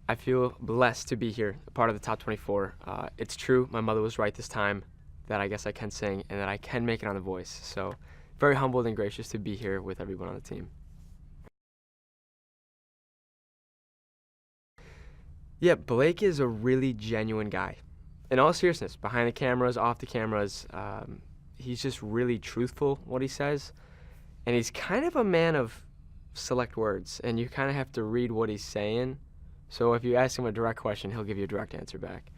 I feel blessed to be here, a part of the top 24. It's true, my mother was right this time that I guess I can sing and that I can make it on The Voice. So very humbled and gracious to be here with everyone on the team. Yeah, Blake is a really genuine guy. In all seriousness, behind the cameras, off the cameras, he's just really truthful what he says. And he's kind of a man of select words, and you kind of have to read what he's saying. So if you ask him a direct question, he'll give you a direct answer back.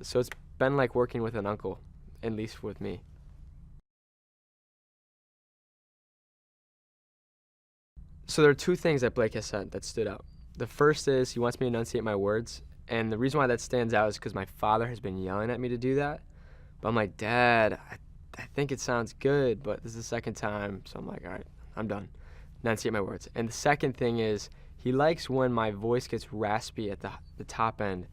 So it's been like working with an uncle, at least with me. So there are two things that Blake has said that stood out. The first is he wants me to enunciate my words, and the reason why that stands out is because my father has been yelling at me to do that. But I'm like, Dad, I think it sounds good, but this is the second time, so I'm like, all right, I'm done. Enunciate my words. And the second thing is he likes when my voice gets raspy at the top end,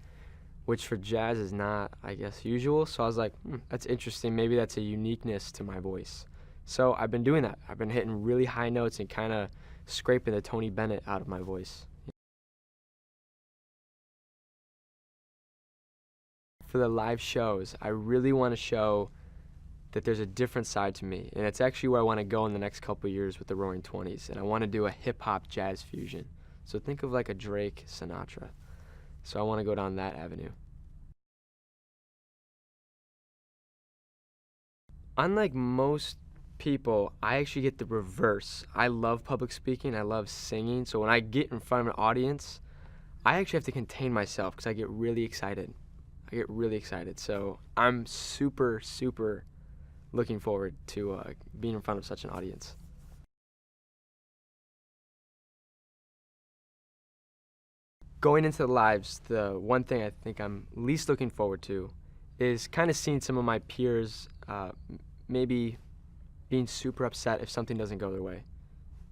which for jazz is not, I guess, usual. So I was like, that's interesting. Maybe that's a uniqueness to my voice. So I've been doing that. I've been hitting really high notes and kind of scraping the Tony Bennett out of my voice. For the live shows, I really want to show that there's a different side to me, and it's actually where I want to go in the next couple of years with the Roaring Twenties, and I want to do a hip-hop jazz fusion. So think of like a Drake Sinatra. So I want to go down that avenue. Unlike most people, I actually get the reverse. I love public speaking, I love singing, so when I get in front of an audience, I actually have to contain myself because I get really excited. So I'm super, super looking forward to being in front of such an audience. Going into the lives, the one thing I think I'm least looking forward to is kind of seeing some of my peers maybe being super upset if something doesn't go their way.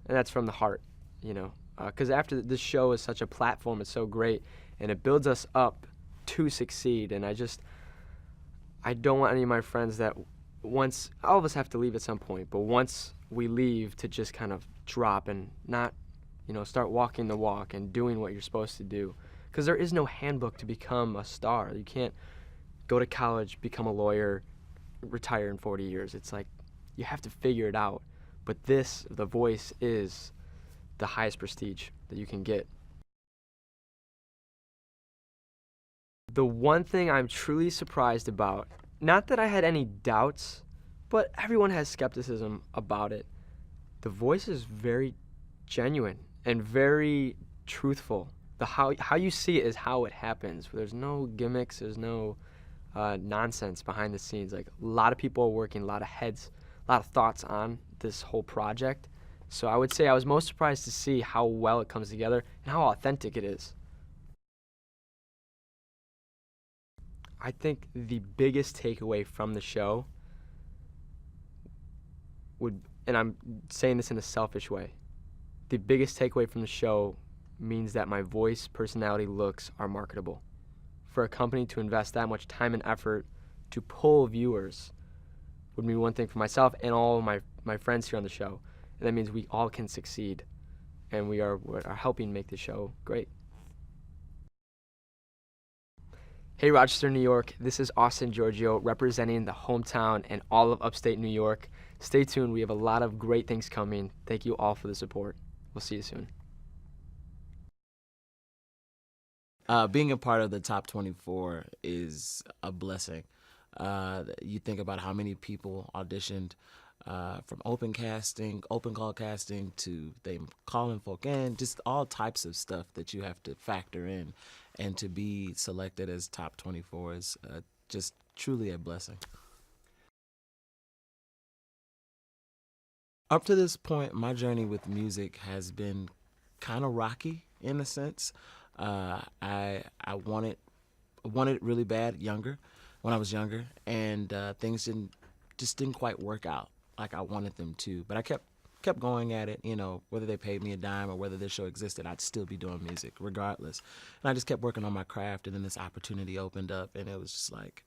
And that's from the heart, you know. Because after this show is such a platform, it's so great, and it builds us up to succeed. And I don't want any of my friends that once, all of us have to leave at some point, but once we leave to just kind of drop and not, start walking the walk and doing what you're supposed to do. Because there is no handbook to become a star. You can't go to college, become a lawyer, retire in 40 years. It's like you have to figure it out. But The Voice, is the highest prestige that you can get. The one thing I'm truly surprised about, not that I had any doubts, but everyone has skepticism about it. The Voice is very genuine and very truthful. How you see it is how it happens. There's no gimmicks. There's no nonsense behind the scenes. Like, a lot of people are working, a lot of heads, a lot of thoughts on this whole project. So I would say I was most surprised to see how well it comes together and how authentic it is. I think the biggest takeaway from the show and I'm saying this in a selfish way, the biggest takeaway from the show means that my voice, personality, looks are marketable. For a company to invest that much time and effort to pull viewers would mean one thing for myself and all my friends here on the show, and that means we all can succeed, and we are helping make the show great. Hey Rochester, New York, this is Austin Giorgio representing the hometown and all of upstate New York. Stay tuned, we have a lot of great things coming. Thank you all for the support. We'll see you soon. Being a part of the top 24 is a blessing. You think about how many people auditioned from open call casting to them calling folk in, just all types of stuff that you have to factor in. And to be selected as top 24 is just truly a blessing. Up to this point, my journey with music has been kind of rocky in a sense. I wanted it really bad when I was younger, and things didn't quite work out like I wanted them to. But I kept going at it, whether they paid me a dime or whether this show existed, I'd still be doing music regardless. And I just kept working on my craft, and then this opportunity opened up, and it was just like,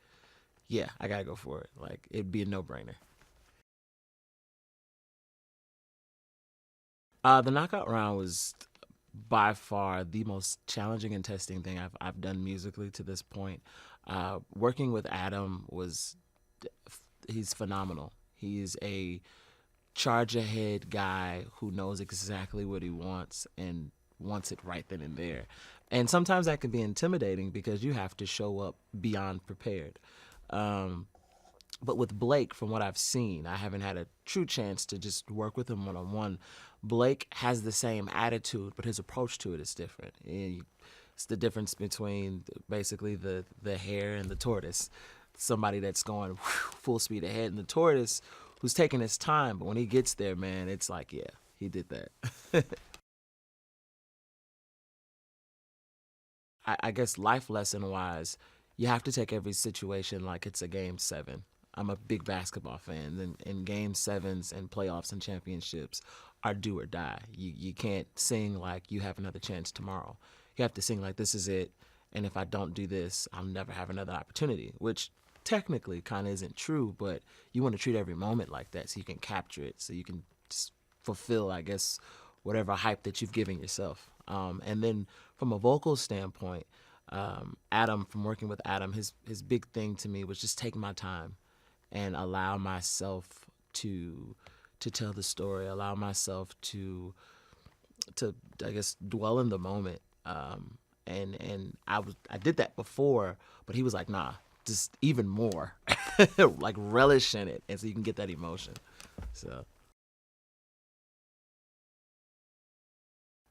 yeah, I gotta go for it. Like, it'd be a no-brainer. The knockout round was by far the most challenging and testing thing I've done musically to this point. Working with Adam he's phenomenal. He's a charge ahead guy who knows exactly what he wants and wants it right then and there. And sometimes that can be intimidating because you have to show up beyond prepared. But with Blake, from what I've seen, I haven't had a true chance to just work with him one-on-one. Blake has the same attitude, but his approach to it is different. It's the difference between basically the hare and the tortoise. Somebody that's going full speed ahead, and the tortoise who's taking his time, but when he gets there, man, it's like, yeah, he did that. I guess life lesson-wise, you have to take every situation like it's a Game 7. I'm a big basketball fan, and Game 7s and playoffs and championships are do or die. You can't sing like you have another chance tomorrow. You have to sing like this is it, and if I don't do this, I'll never have another opportunity, which technically kind of isn't true, but you want to treat every moment like that so you can capture it, so you can just fulfill, I guess, whatever hype that you've given yourself. And then from a vocal standpoint, Adam, from working with Adam, his big thing to me was just take my time and allow myself to tell the story, allow myself to I guess dwell in the moment. And I did that before, but he was like, nah, just even more, like relish in it, and so you can get that emotion. So,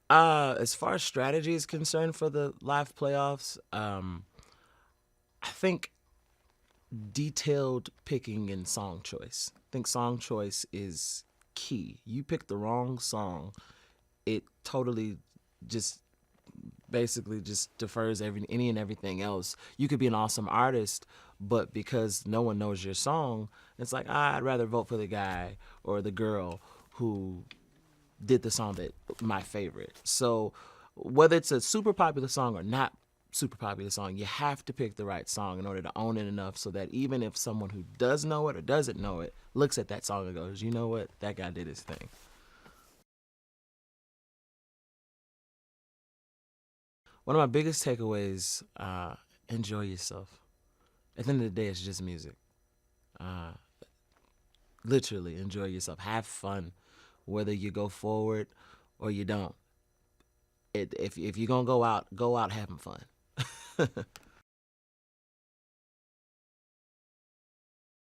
as far as strategy is concerned for the live playoffs, I think detailed picking and song choice. I think song choice is key. You pick the wrong song, it totally just basically just defers any and everything else. You could be an awesome artist, but because no one knows your song, it's like, I'd rather vote for the guy or the girl who did the song that my favorite. So whether it's a super popular song or not super popular song, you have to pick the right song in order to own it enough so that even if someone who does know it or doesn't know it looks at that song and goes, you know what, that guy did his thing. One of my biggest takeaways, enjoy yourself. At the end of the day, it's just music. Uh, Literally, enjoy yourself. Have fun, whether you go forward or you don't. If you're going to go out having fun.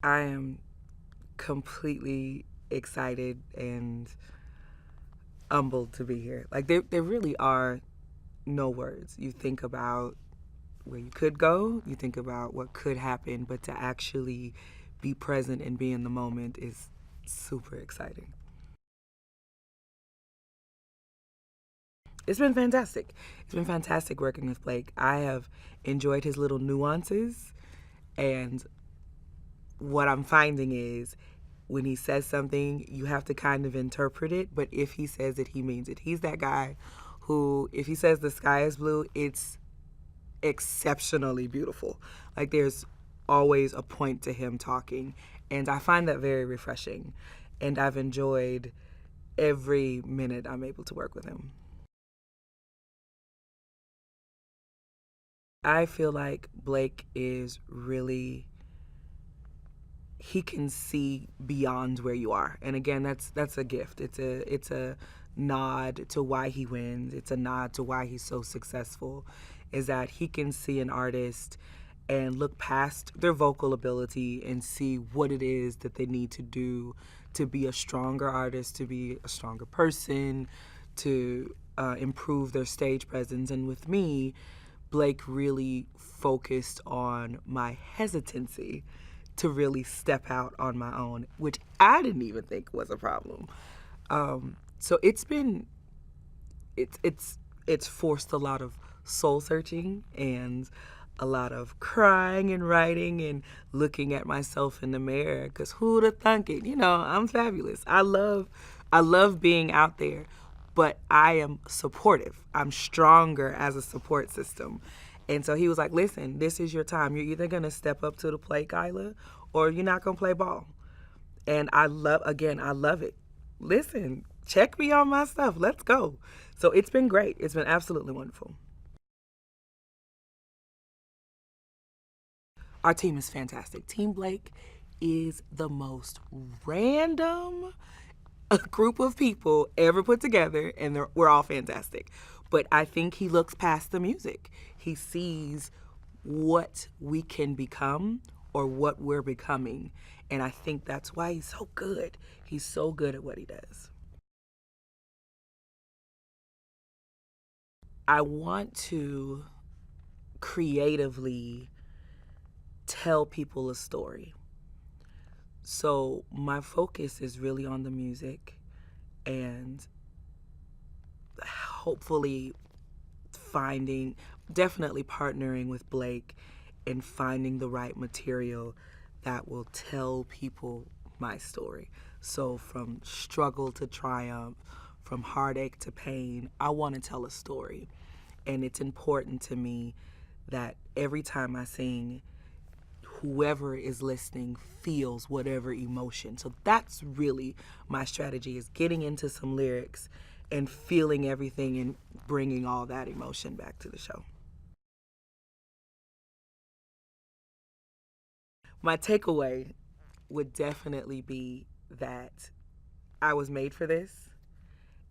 I am completely excited and humbled to be here. Like, there really are no words. You think about where you could go, you think about what could happen, but to actually be present and be in the moment is super exciting. It's been fantastic. It's been fantastic working with Blake. I have enjoyed his little nuances, and what I'm finding is when he says something, you have to kind of interpret it, but if he says it, he means it. He's that guy who, if he says the sky is blue, it's exceptionally beautiful. Like, there's always a point to him talking, and I find that very refreshing, and I've enjoyed every minute I'm able to work with him. I feel like Blake is really, he can see beyond where you are. And again, that's a gift. It's a nod to why he wins. It's a nod to why he's so successful, is that he can see an artist and look past their vocal ability and see what it is that they need to do to be a stronger artist, to be a stronger person, to improve their stage presence. And with me, Blake really focused on my hesitancy to really step out on my own, which I didn't even think was a problem. So it's forced a lot of soul searching and a lot of crying and writing and looking at myself in the mirror, because who'd have thunk it? You know, I'm fabulous. I love being out there, but I am supportive. I'm stronger as a support system. And so he was like, listen, this is your time. You're either going to step up to the plate, Kyla, or you're not going to play ball. And I love it. Listen, check me on my stuff. Let's go. So it's been great. It's been absolutely wonderful. Our team is fantastic. Team Blake is the most random group of people ever put together, and we're all fantastic. But I think he looks past the music. He sees what we can become or what we're becoming. And I think that's why he's so good. He's so good at what he does. I want to creatively tell people a story. So my focus is really on the music and hopefully definitely partnering with Blake and finding the right material that will tell people my story. So from struggle to triumph, from heartache to pain, I want to tell a story. And it's important to me that every time I sing, whoever is listening feels whatever emotion. So that's really my strategy, is getting into some lyrics and feeling everything and bringing all that emotion back to the show. My takeaway would definitely be that I was made for this.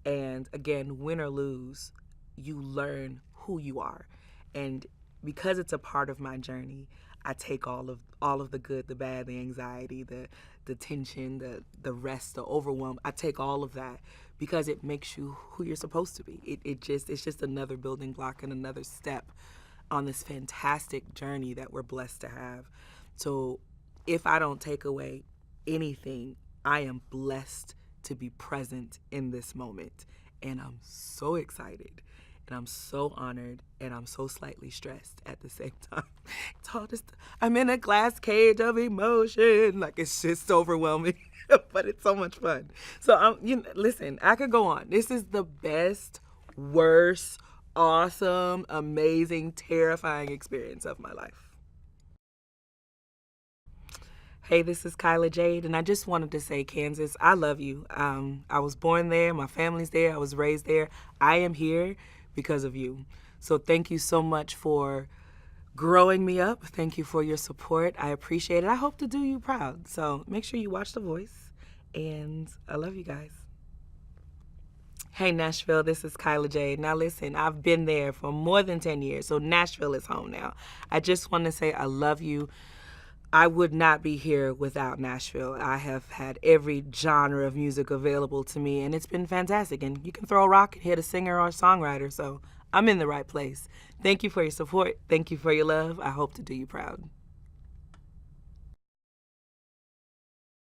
And again, win or lose, you learn who you are. And because it's a part of my journey, I take all of the good, the bad, the anxiety, the tension, the rest, the overwhelm. I take all of that because it makes you who you're supposed to be. It's just another building block and another step on this fantastic journey that we're blessed to have. So if I don't take away anything, I am blessed to be present in this moment. And I'm so excited, and I'm so honored, and I'm so slightly stressed at the same time. It's all just, I'm in a glass cage of emotion. Like, it's just overwhelming, but it's so much fun. So listen, I could go on. This is the best, worst, awesome, amazing, terrifying experience of my life. Hey, this is Kyla Jade, and I just wanted to say, Kansas, I love you. I was born there, my family's there, I was raised there. I am here because of you. So thank you so much for growing me up. Thank you for your support. I appreciate it. I hope to do you proud. So make sure you watch The Voice, and I love you guys. Hey, Nashville, this is Kyla Jade. Now listen, I've been there for more than 10 years, so Nashville is home now. I just want to say I love you. I would not be here without Nashville. I have had every genre of music available to me, and it's been fantastic. And you can throw a rock and hit a singer or a songwriter, so I'm in the right place. Thank you for your support. Thank you for your love. I hope to do you proud.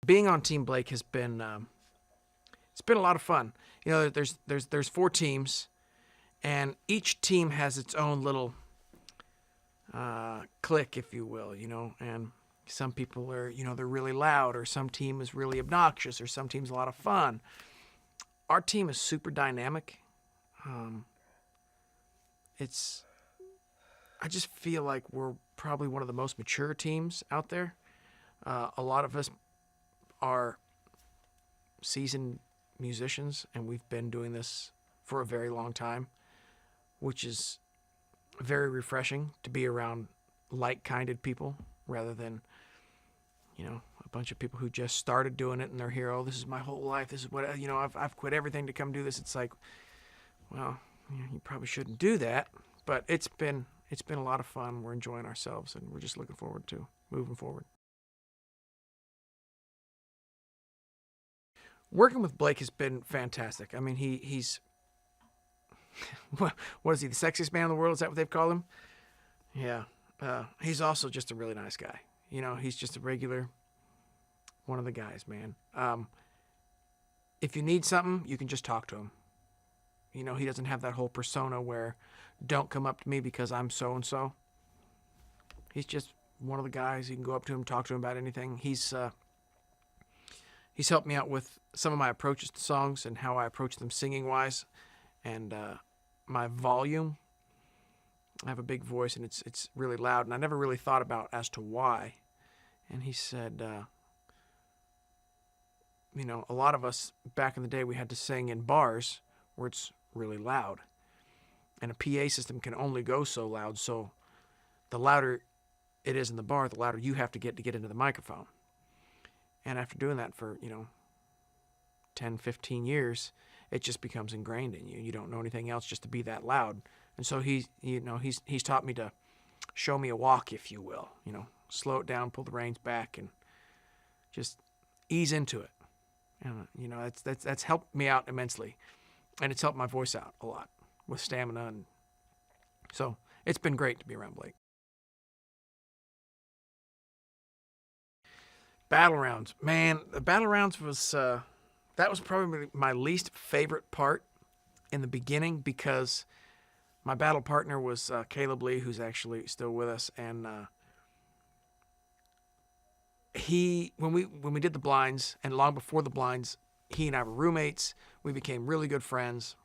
Being on Team Blake has been it's been a lot of fun. You know, there's 4 teams, and each team has its own little clique, if you will. You know, and some people are, you know, they're really loud, or some team is really obnoxious, or some team's a lot of fun. Our team is super dynamic. I just feel like we're probably one of the most mature teams out there. A lot of us are seasoned musicians, and we've been doing this for a very long time, which is very refreshing to be around like-minded people rather than, you know, a bunch of people who just started doing it and they're here, oh, this is my whole life, this is what, you know, I've quit everything to come do this. It's like, well, you probably shouldn't do that, but it's been a lot of fun. We're enjoying ourselves, and we're just looking forward to moving forward. Working with Blake has been fantastic. I mean, he's what is he, the sexiest man in the world? Is that what they've called him? Yeah. He's also just a really nice guy. You know, he's just a regular, one of the guys, man. If you need something, you can just talk to him. You know, he doesn't have that whole persona where don't come up to me because I'm so-and-so. He's just one of the guys. You can go up to him, talk to him about anything. He's helped me out with some of my approaches to songs and how I approach them singing-wise, and my volume. I have a big voice, and it's really loud, and I never really thought about as to why. And he said, you know, a lot of us back in the day, we had to sing in bars where it's really loud. And a PA system can only go so loud, so the louder it is in the bar, the louder you have to get into the microphone. And after doing that for, 10, 15 years, it just becomes ingrained in you. You don't know anything else just to be that loud. And so he's taught me to show me a walk, if you will. Slow it down, pull the reins back, and just ease into it. And that's helped me out immensely, and it's helped my voice out a lot with stamina, and so it's been great to be around Blake. Battle rounds, man. The battle rounds was that was probably my least favorite part in the beginning, because my battle partner was Caleb Lee, who's actually still with us, and when we did the blinds, and long before the blinds, he and I were roommates. We became really good friends.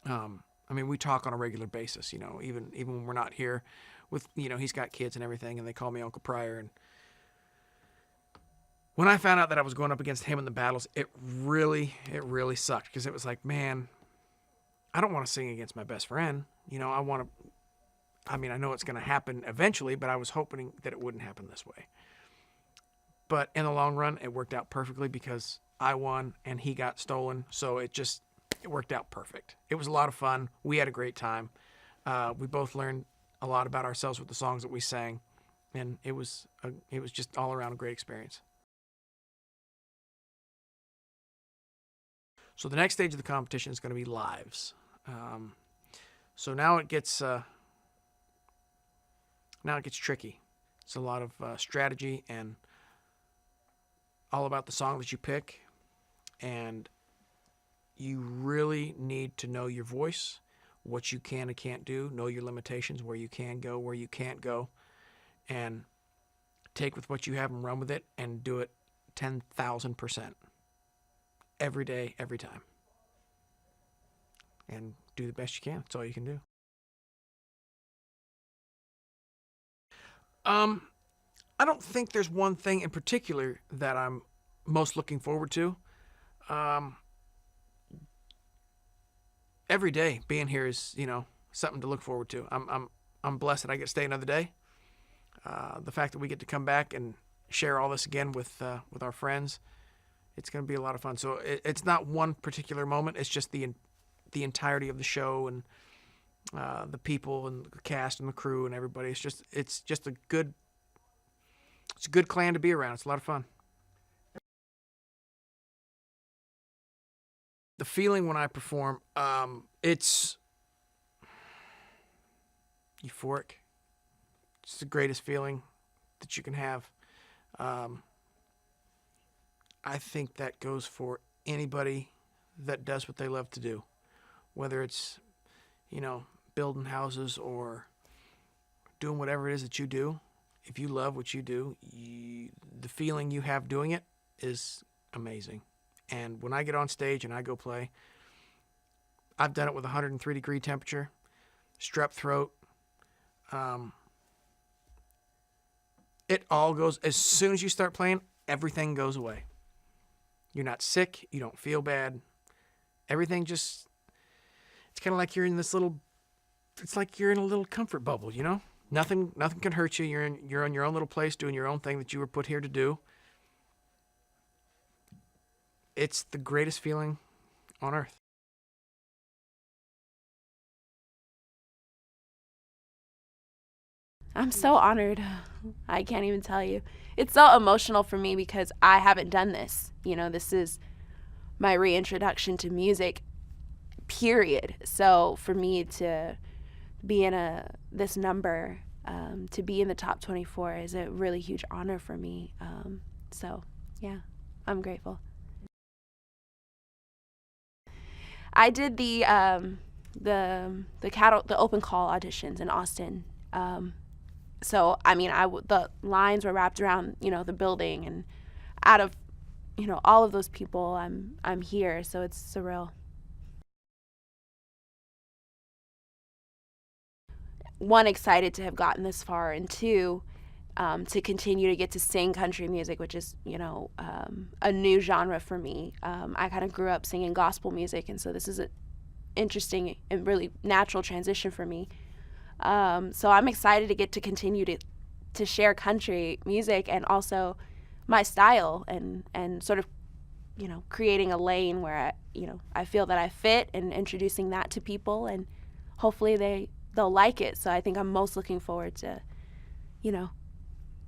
We talk on a regular basis, even when we're not here. With he's got kids and everything, and they call me Uncle Pryor. And when I found out that I was going up against him in the battles, it really sucked, because it was like, man, I don't want to sing against my best friend. I know it's going to happen eventually, but I was hoping that it wouldn't happen this way. But in the long run, it worked out perfectly, because I won and he got stolen. So it worked out perfect. It was a lot of fun. We had a great time. We both learned a lot about ourselves with the songs that we sang, and it was just all around a great experience. So the next stage of the competition is going to be lives. So now it gets tricky. It's a lot of strategy and all about the song that you pick, and you really need to know your voice, what you can and can't do, know your limitations, where you can go, where you can't go, and take with what you have and run with it, and do it 10,000%. Every day, every time. And do the best you can. That's all you can do. I don't think there's one thing in particular that I'm most looking forward to. Every day being here is, something to look forward to. I'm blessed that I get to stay another day. The fact that we get to come back and share all this again with our friends, it's going to be a lot of fun. So it's not one particular moment. It's just the entirety of the show, and the people and the cast and the crew and everybody. It's just a good clan to be around. It's a lot of fun. The feeling when I perform, it's euphoric. It's the greatest feeling that you can have. I think that goes for anybody that does what they love to do, whether it's, building houses or doing whatever it is that you do. If you love what you do, the feeling you have doing it is amazing. And when I get on stage and I go play, I've done it with 103-degree temperature, strep throat. It all goes, as soon as you start playing, everything goes away. You're not sick. You don't feel bad. Everything just, it's kind of like you're in this little, it's like you're in a little comfort bubble, Nothing can hurt you. You're in your own little place doing your own thing that you were put here to do. It's the greatest feeling on earth. I'm so honored. I can't even tell you. It's so emotional for me because I haven't done this. This is my reintroduction to music, period. So for me to be in this number, to be in the top 24 is a really huge honor for me. So yeah, I'm grateful. I did the open call auditions in Austin. So the lines were wrapped around the building, and out of all of those people, I'm here. So it's surreal. One, excited to have gotten this far, and two, to continue to get to sing country music, which is a new genre for me. I kind of grew up singing gospel music, and so this is interesting and really natural transition for me. So I'm excited to get to continue to share country music and also my style and sort of, creating a lane where I feel that I fit and introducing that to people, and hopefully they'll like it. So I think I'm most looking forward to,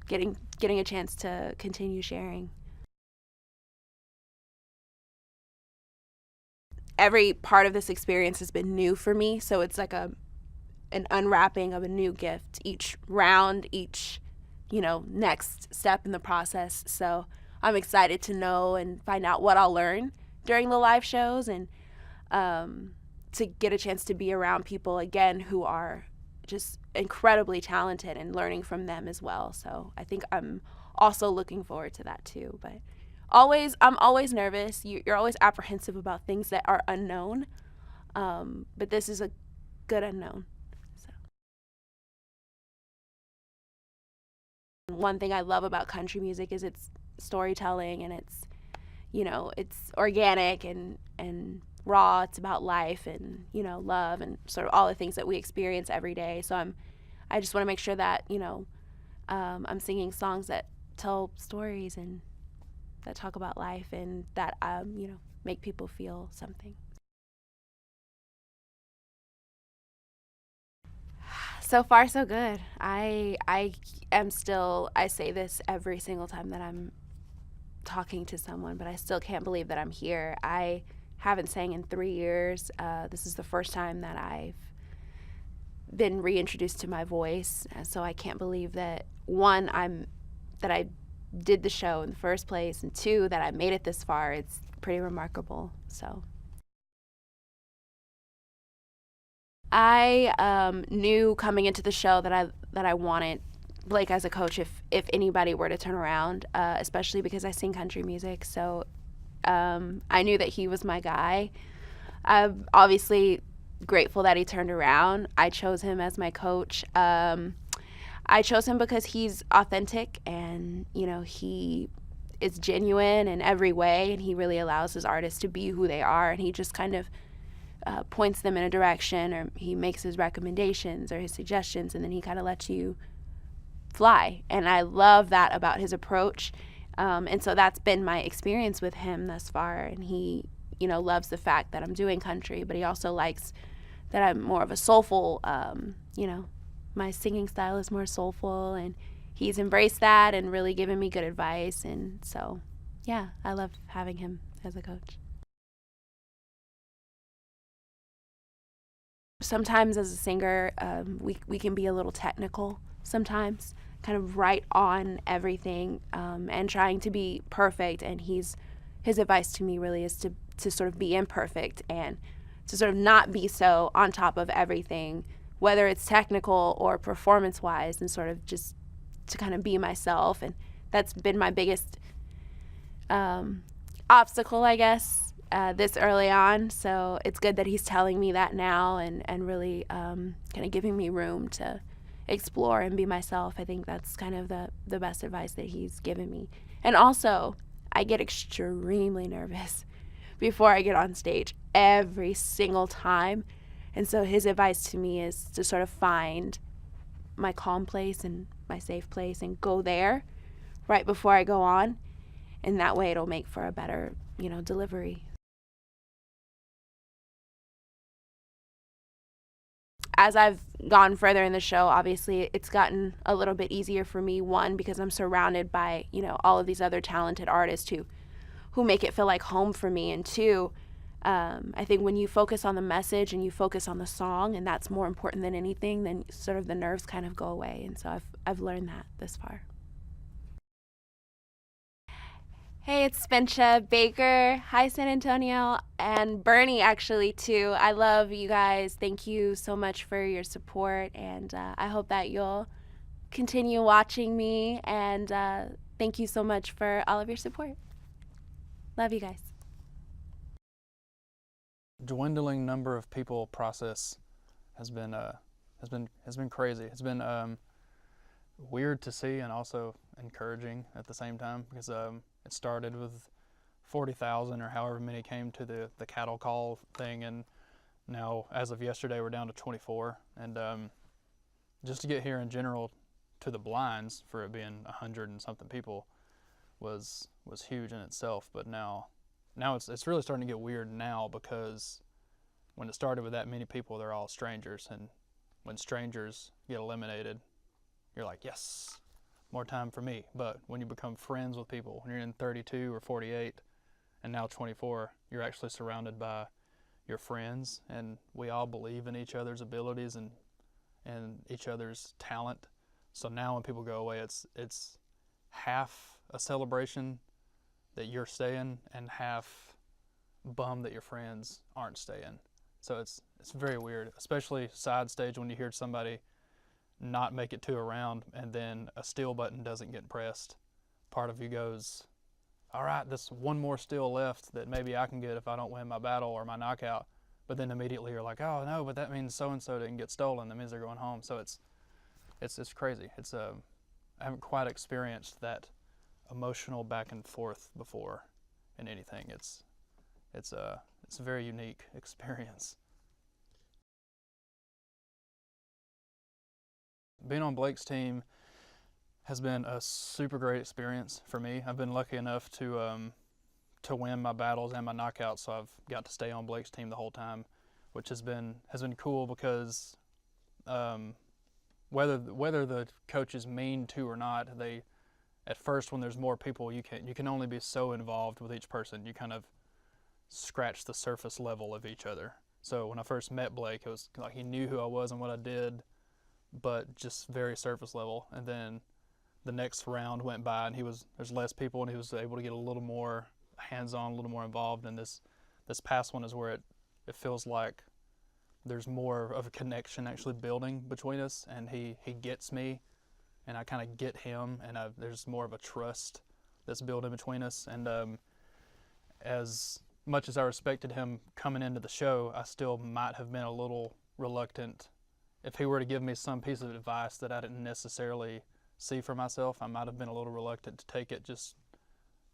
getting a chance to continue sharing. Every part of this experience has been new for me, so it's like an unwrapping of a new gift each round, each next step in the process. So I'm excited to know and find out what I'll learn during the live shows, and to get a chance to be around people again who are just incredibly talented and learning from them as well. So I think I'm also looking forward to that too. But I'm always nervous. You're always apprehensive about things that are unknown, but this is a good unknown. One thing I love about country music is its storytelling, and it's organic and raw. It's about life and, love and sort of all the things that we experience every day. So I just want to make sure that, I'm singing songs that tell stories and that talk about life and that, make people feel something. So far, so good. I say this every single time that I'm talking to someone, but I still can't believe that I'm here. I haven't sang in 3 years. This is the first time that I've been reintroduced to my voice. So I can't believe that, one, that I did the show in the first place, and two, that I made it this far. It's pretty remarkable. So I knew coming into the show that I wanted Blake as a coach if anybody were to turn around, especially because I sing country music. So I knew that he was my guy. I'm obviously grateful that he turned around. I chose him as my coach. I chose him because he's authentic and, he is genuine in every way, and he really allows his artists to be who they are, and he just kind of points them in a direction, or he makes his recommendations or his suggestions, and then he kind of lets you fly. And I love that about his approach. And so that's been my experience with him thus far. And he, loves the fact that I'm doing country, but he also likes that I'm more of a soulful, my singing style is more soulful, and he's embraced that and really given me good advice. And so, yeah, I love having him as a coach. Sometimes as a singer, we can be a little technical sometimes, kind of right on everything, and trying to be perfect. And his advice to me really is to sort of be imperfect and to sort of not be so on top of everything, whether it's technical or performance-wise, and sort of just to kind of be myself. And that's been my biggest obstacle, I guess, this early on. So it's good that he's telling me that now and really kind of giving me room to explore and be myself. I think that's kind of the best advice that he's given me. And also, I get extremely nervous before I get on stage every single time. And so his advice to me is to sort of find my calm place and my safe place and go there right before I go on. And that way it'll make for a better, delivery. As I've gone further in the show, obviously it's gotten a little bit easier for me, one, because I'm surrounded by, all of these other talented artists who make it feel like home for me, and two, I think when you focus on the message and you focus on the song, and that's more important than anything, then sort of the nerves kind of go away. And so I've learned that this far. Hey, it's Spencha Baker. Hi, San Antonio. And Bernie, actually, too. I love you guys. Thank you so much for your support. And I hope that you'll continue watching me. And thank you so much for all of your support. Love you guys. Dwindling number of people process has been crazy. It's been weird to see and also encouraging at the same time, because it started with 40,000 or however many came to the cattle call thing, and now as of yesterday we're down to 24, and just to get here in general to the blinds for it being 100 and something people was huge in itself. But now it's really starting to get weird now, because when it started with that many people, they're all strangers, and when strangers get eliminated, you're like, yes, more time for me. But when you become friends with people, when you're in 32 or 48 and now 24, you're actually surrounded by your friends, and we all believe in each other's abilities and each other's talent. So now when people go away, it's half a celebration that you're staying and half bummed that your friends aren't staying. So it's very weird, especially side stage, when you hear somebody not make it to a round and then a steal button doesn't get pressed. Part of you goes, all right, this one more steal left that maybe I can get if I don't win my battle or my knockout. But then immediately you're like, oh no, but that means so-and-so didn't get stolen. That means they're going home. So it's crazy. I haven't quite experienced that emotional back and forth before in anything. It's a very unique experience. Being on Blake's team has been a super great experience for me. I've been lucky enough to win my battles and my knockouts, so I've got to stay on Blake's team the whole time, which has been cool, because whether the coaches mean to or not, at first when there's more people, you can only be so involved with each person. You kind of scratch the surface level of each other. So when I first met Blake, it was like he knew who I was and what I did, but just very surface level. And then the next round went by and there's less people, and he was able to get a little more hands-on, a little more involved. And this past one is where it feels like there's more of a connection actually building between us, and he gets me and I kind of get him, and there's more of a trust that's building between us. And as much as I respected him coming into the show, I still might have been a little reluctant. If he were to give me some piece of advice that I didn't necessarily see for myself, I might have been a little reluctant to take it, just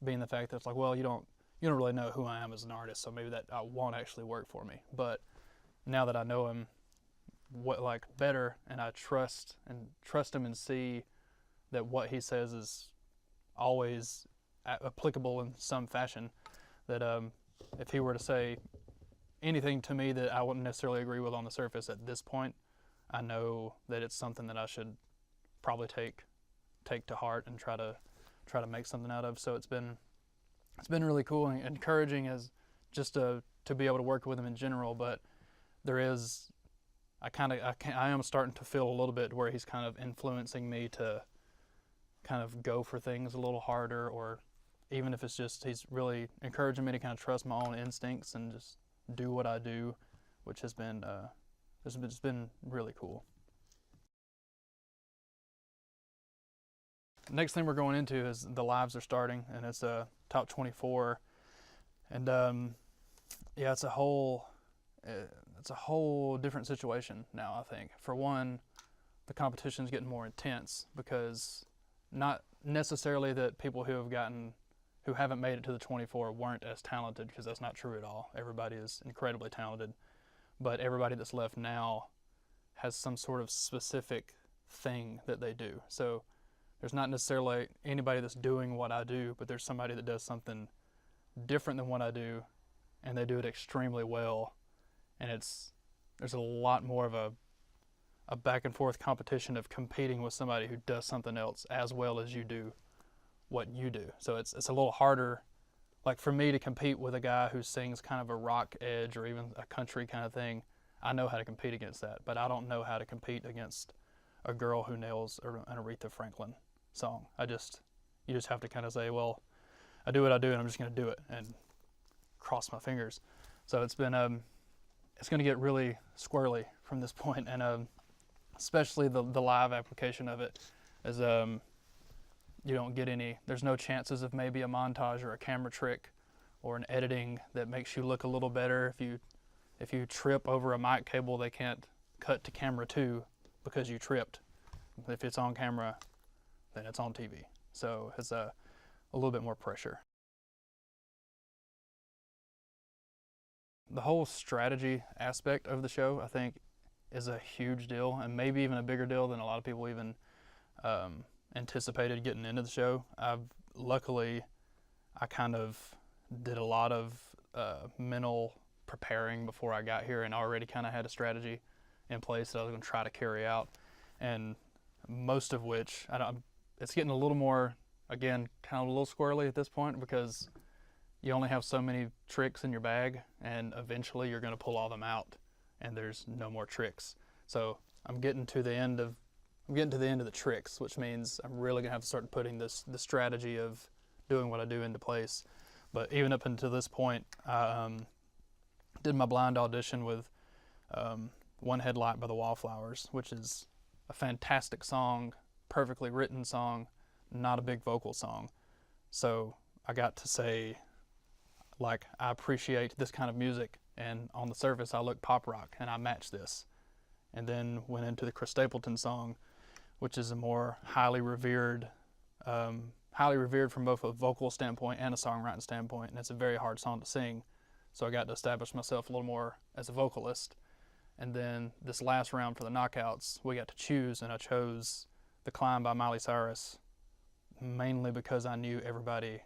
being the fact that it's like, well, you don't really know who I am as an artist, so maybe that won't actually work for me. But now that I know him better, and I trust him and see that what he says is always applicable in some fashion, that if he were to say anything to me that I wouldn't necessarily agree with on the surface at this point, I know that it's something that I should probably take to heart and try to make something out of. So it's been really cool and encouraging, as just to be able to work with him in general. But I am starting to feel a little bit where he's kind of influencing me to kind of go for things a little harder, or even if it's just he's really encouraging me to kind of trust my own instincts and just do what I do, which has been it's been really cool. Next thing we're going into is the lives are starting, and it's a top 24, and yeah, it's a whole different situation now. I think, for one, the competition's getting more intense, because not necessarily that people who haven't made it to the 24 weren't as talented, because that's not true at all. Everybody is incredibly talented, but everybody that's left now has some sort of specific thing that they do. So there's not necessarily anybody that's doing what I do, but there's somebody that does something different than what I do, and they do it extremely well. And there's a lot more of a back and forth competition of competing with somebody who does something else as well as you do what you do. So it's a little harder, like for me to compete with a guy who sings kind of a rock edge or even a country kind of thing. I know how to compete against that, but I don't know how to compete against a girl who nails an Aretha Franklin song. You just have to kind of say, well, I do what I do, and I'm just going to do it and cross my fingers. So it's been it's going to get really squirrely from this point, and especially the live application of it is you don't get there's no chances of maybe a montage or a camera trick or an editing that makes you look a little better. If you trip over a mic cable, they can't cut to camera 2 because you tripped. If it's on camera, then it's on TV. So it's a little bit more pressure. the whole strategy aspect of the show, I think, is a huge deal, and maybe even a bigger deal than a lot of people even anticipated getting into the show. Luckily, I kind of did a lot of mental preparing before I got here and already kind of had a strategy in place that I was going to try to carry out, and most of which, it's getting a little more, again, kind of a little squirrely at this point because you only have so many tricks in your bag, and eventually you're going to pull all them out and there's no more tricks. So I'm getting to the end of the tricks, which means I'm really going to have to start putting the strategy of doing what I do into place. But even up until this point, I did my blind audition with One Headlight by the Wallflowers, which is a fantastic song, perfectly written song, not a big vocal song. So I got to say, like, I appreciate this kind of music, and on the surface I look pop rock, and I match this. And then went into the Chris Stapleton song, which is a more highly revered from both a vocal standpoint and a songwriting standpoint, and it's a very hard song to sing. So I got to establish myself a little more as a vocalist. And then this last round for the knockouts, we got to choose, and I chose The Climb by Miley Cyrus, mainly because I knew everybody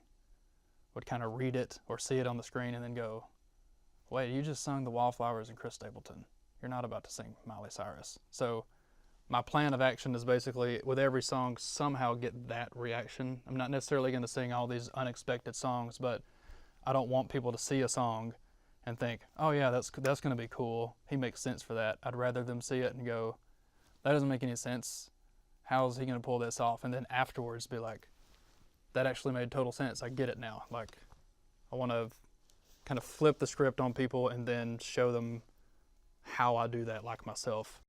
would kind of read it or see it on the screen and then go, wait, you just sung The Wallflowers and Chris Stapleton. You're not about to sing Miley Cyrus. So my plan of action is basically, with every song, somehow get that reaction. I'm not necessarily going to sing all these unexpected songs, but I don't want people to see a song and think, oh yeah, that's going to be cool. He makes sense for that. I'd rather them see it and go, that doesn't make any sense. How is he going to pull this off? And then afterwards be like, that actually made total sense. I get it now. Like, I want to kind of flip the script on people and then show them how I do that like myself.